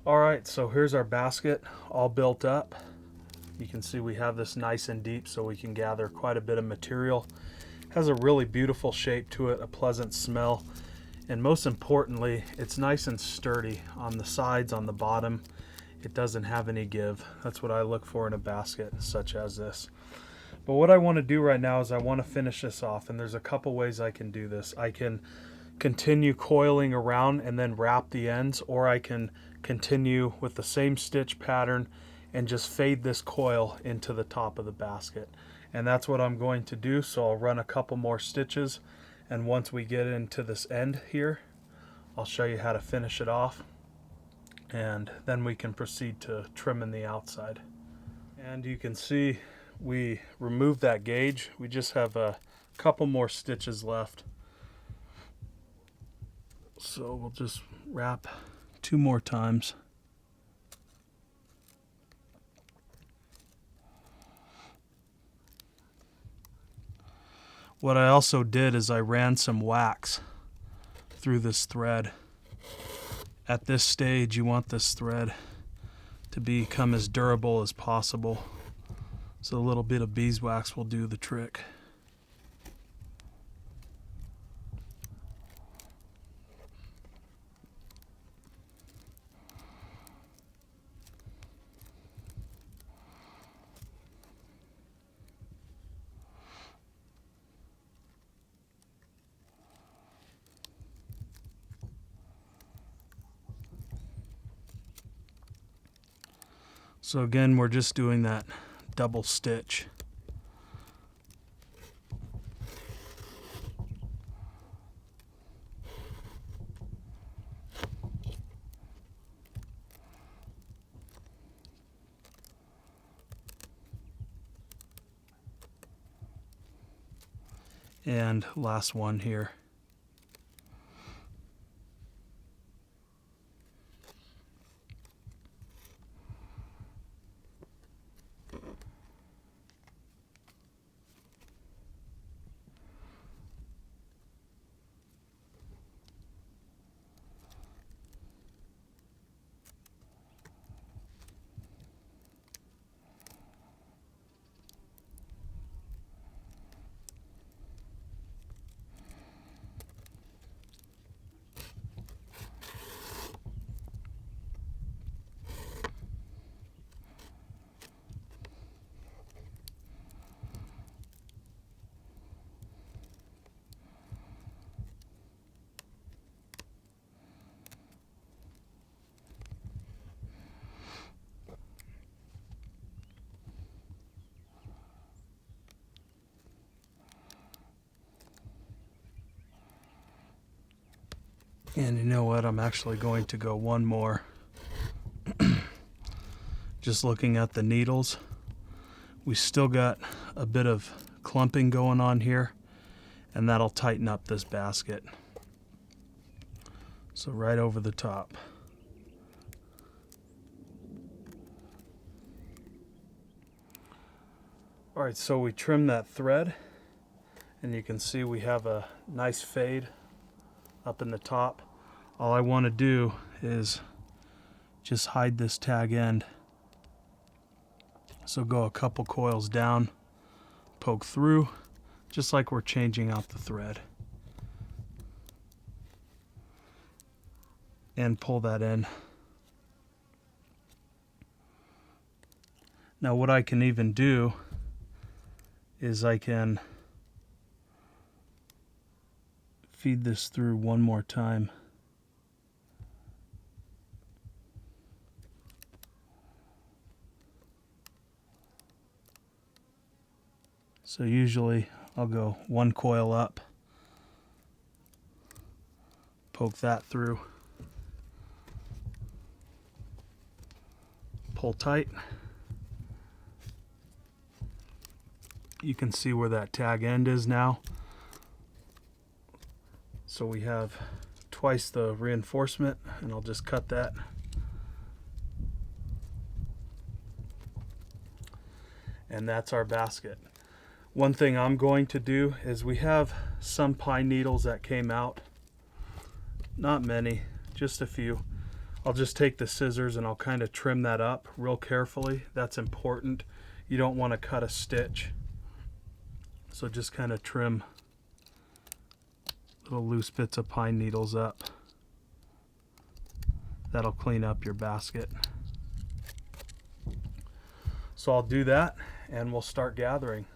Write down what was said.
All right, so here's our basket all built up. You can see we have this nice and deep so we can gather quite a bit of material. It has a really beautiful shape to it, a pleasant smell, and most importantly, it's nice and sturdy on the sides, on the bottom. It doesn't have any give. That's what I look for in a basket such as this. But what I want to do right now is I want to finish this off, and there's a couple ways I can do this. I can continue coiling around and then wrap the ends, or I can continue with the same stitch pattern and just fade this coil into the top of the basket. And that's what I'm going to do. So I'll run a couple more stitches, and once we get into this end here, I'll show you how to finish it off, and then we can proceed to trimming the outside. And you can see we removed that gauge. We just have a couple more stitches left. So we'll just wrap 2 more times. What I also did is I ran some wax through this thread. At this stage, you want this thread to become as durable as possible. So a little bit of beeswax will do the trick. So again, we're just doing that double stitch. And last one here. And you know what? I'm actually going to go one more. Just looking at the needles, we still got a bit of clumping going on here, and that'll tighten up this basket. So right over the top. All right, so we trim that thread, and you can see we have a nice fade up in the top. All I want to do is just hide this tag end. So go a couple coils down, poke through, just like we're changing out the thread. And pull that in. Now what I can even do is I can feed this through one more time. So usually I'll go one coil up, poke that through, pull tight. You can see where that tag end is now. So we have twice the reinforcement, and I'll just cut that. And that's our basket. One thing I'm going to do is we have some pine needles that came out. Not many, just a few. I'll just take the scissors and I'll kind of trim that up real carefully. That's important. You don't want to cut a stitch. So just kind of trim little loose bits of pine needles up. That'll clean up your basket. So I'll do that and we'll start gathering.